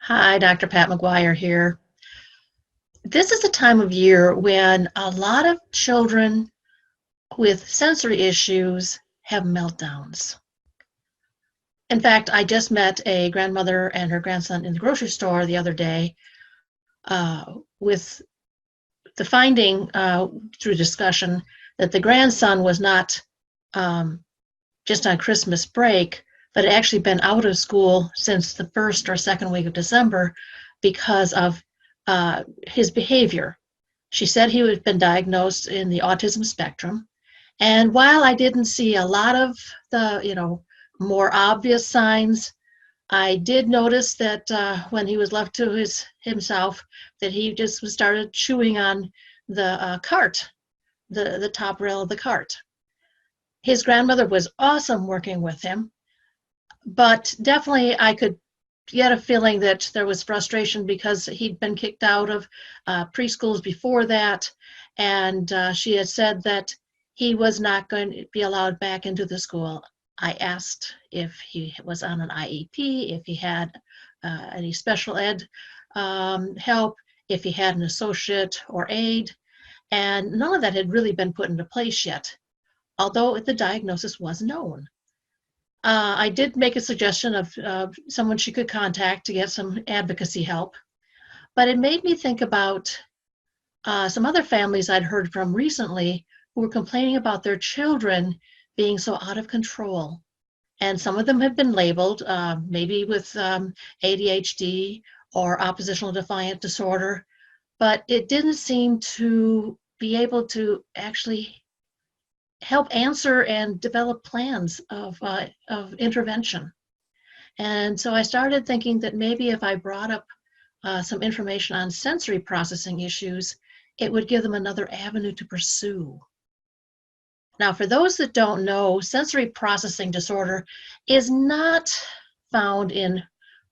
Hi, Dr. Pat McGuire here. This is a time of year when a lot of children with sensory issues have meltdowns. In fact, I just met a grandmother and her grandson in the grocery store the other day with the finding through discussion that the grandson was not just on Christmas break, but had actually been out of school since the first or second week of December because of his behavior. She said he had been diagnosed in the autism spectrum. And while I didn't see a lot of the, more obvious signs, I did notice that when he was left to himself, that he just started chewing on the cart, the top rail of the cart. His grandmother was awesome working with him, but definitely I could get a feeling that there was frustration because he'd been kicked out of preschools before that, and she had said that he was not going to be allowed back into the school. I asked if he was on an IEP, if he had any special ed help, if he had an associate or aide, and none of that had really been put into place yet, although the diagnosis was known. I did make a suggestion of someone she could contact to get some advocacy help, but it made me think about some other families I'd heard from recently who were complaining about their children being so out of control. And some of them have been labeled maybe with ADHD or oppositional defiant disorder, but it didn't seem to be able to actually help answer and develop plans of intervention. And so I started thinking that maybe if I brought up some information on sensory processing issues, it would give them another avenue to pursue. Now, for those that don't know, sensory processing disorder is not found in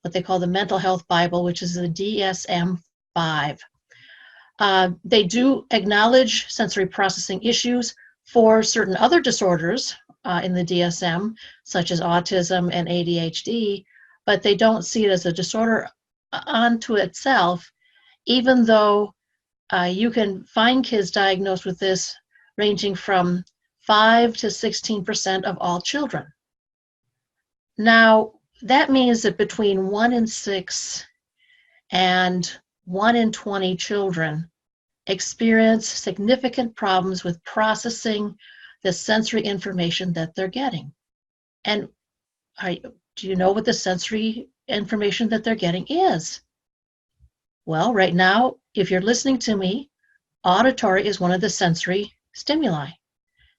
what they call the Mental Health Bible, which is the DSM-5. They do acknowledge sensory processing issues for certain other disorders in the DSM, such as autism and ADHD, but they don't see it as a disorder unto itself, even though you can find kids diagnosed with this ranging from 5 to 16% of all children. Now, that means that between 1 in 6 and 1 in 20 children experience significant problems with processing the sensory information that they're getting. And do you know what the sensory information that they're getting is? Well, right now, if you're listening to me, auditory is one of the sensory stimuli.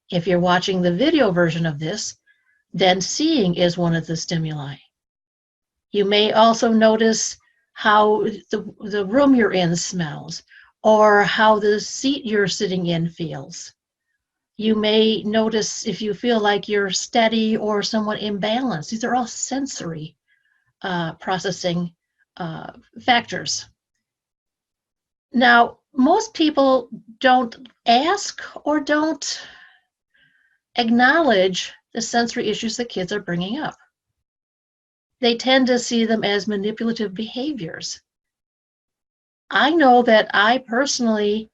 If you're watching the video version of this, then seeing is one of the stimuli. You may also notice how the room you're in smells, or how the seat you're sitting in feels. You may notice if you feel like you're steady or somewhat imbalanced. These are all sensory processing factors. Now, most people don't ask or don't acknowledge the sensory issues that kids are bringing up. They tend to see them as manipulative behaviors. I know that I personally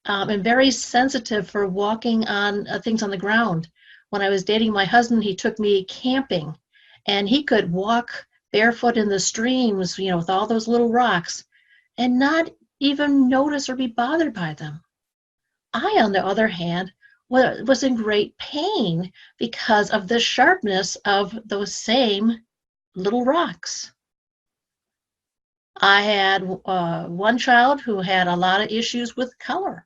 am very sensitive for walking on things on the ground. When I was dating my husband, he took me camping, and he could walk barefoot in the streams, with all those little rocks, and not even notice or be bothered by them. I, on the other hand, was in great pain because of the sharpness of those same little rocks. I had one child who had a lot of issues with color.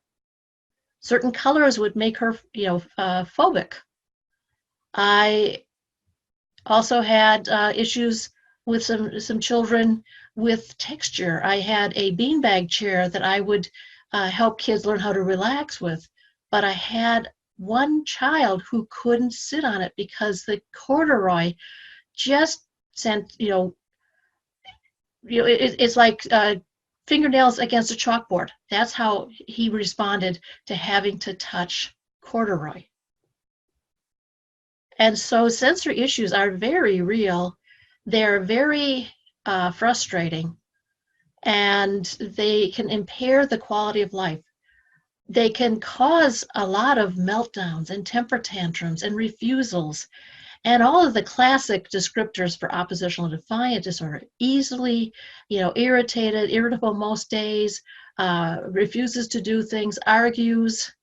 Certain colors would make her, phobic. I also had issues with some children with texture. I had a beanbag chair that I would help kids learn how to relax with, but I had one child who couldn't sit on it because the corduroy just sent, it's like fingernails against a chalkboard. That's how he responded to having to touch corduroy. And so sensory issues are very real. They're very frustrating. and they can impair the quality of life. They can cause a lot of meltdowns and temper tantrums and refusals and all of the classic descriptors for oppositional defiant disorder. Easily, irritated, irritable most days, refuses to do things, argues,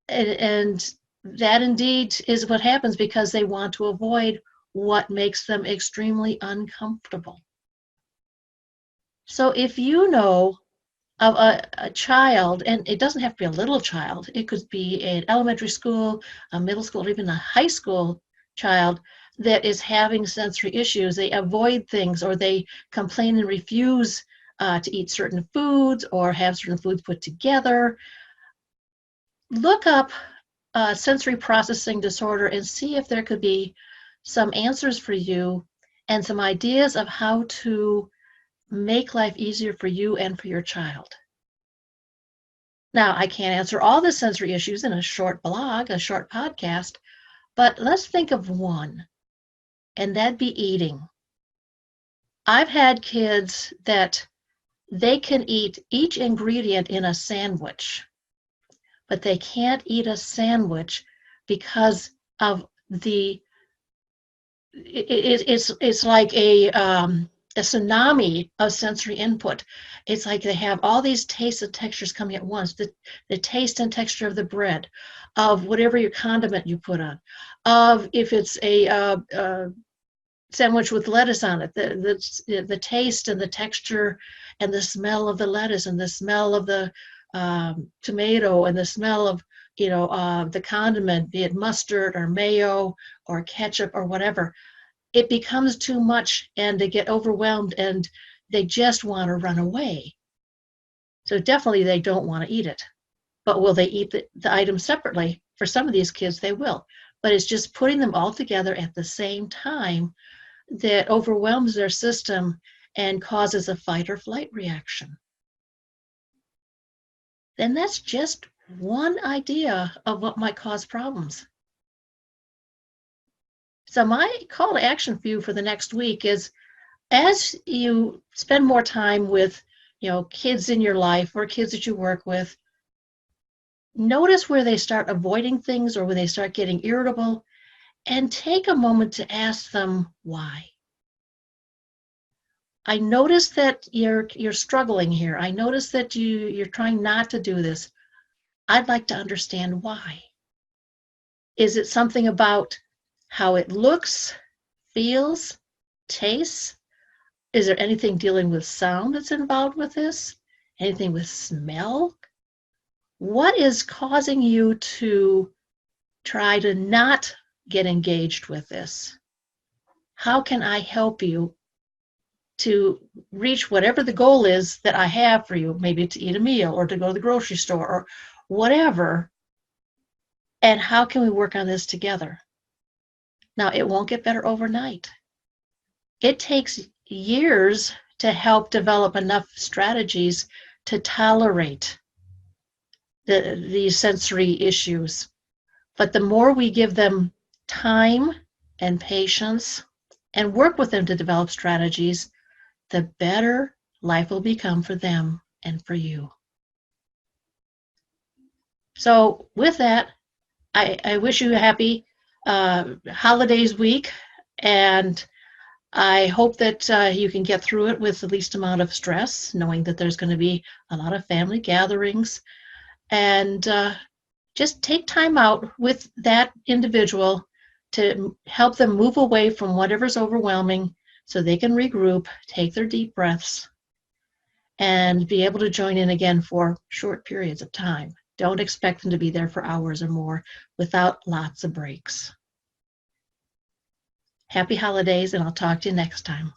and that indeed is what happens because they want to avoid what makes them extremely uncomfortable. So if you know of a child, and it doesn't have to be a little child, it could be an elementary school, a middle school, or even a high school child that is having sensory issues, they avoid things or they complain and refuse to eat certain foods or have certain foods put together, look up sensory processing disorder and see if there could be some answers for you and some ideas of how to make life easier for you and for your child. Now, I can't answer all the sensory issues in a short blog, a short podcast, but let's think of one, and that'd be eating. I've had kids that they can eat each ingredient in a sandwich, but they can't eat a sandwich because of it's like a tsunami of sensory input. It's like they have all these tastes and textures coming at once. The taste and texture of the bread, of whatever your condiment you put on, of if it's a sandwich with lettuce on it, the taste and the texture and the smell of the lettuce and the smell of the tomato and the smell of the condiment, be it mustard or mayo or ketchup or whatever. It becomes too much and they get overwhelmed and they just want to run away. So definitely they don't want to eat it. But will they eat the items separately? For some of these kids, they will. But it's just putting them all together at the same time that overwhelms their system and causes a fight or flight reaction. Then that's just one idea of what might cause problems. So my call to action for you for the next week is, as you spend more time with, kids in your life or kids that you work with, notice where they start avoiding things or where they start getting irritable, and take a moment to ask them why. I notice that you're struggling here. I notice that you're trying not to do this. I'd like to understand why. Is it something about how it looks, feels, tastes? Is there anything dealing with sound that's involved with this? Anything with smell? What is causing you to try to not get engaged with this? How can I help you to reach whatever the goal is that I have for you, maybe to eat a meal or to go to the grocery store or whatever, and how can we work on this together? Now, it won't get better overnight. It takes years to help develop enough strategies to tolerate these sensory issues. But the more we give them time and patience and work with them to develop strategies, the better life will become for them and for you. So with that, I wish you a happy holidays week, and I hope that you can get through it with the least amount of stress, knowing that there's going to be a lot of family gatherings, and just take time out with that individual to help them move away from whatever's overwhelming so they can regroup, take their deep breaths, and be able to join in again for short periods of time. Don't expect them to be there for hours or more without lots of breaks. Happy holidays, and I'll talk to you next time.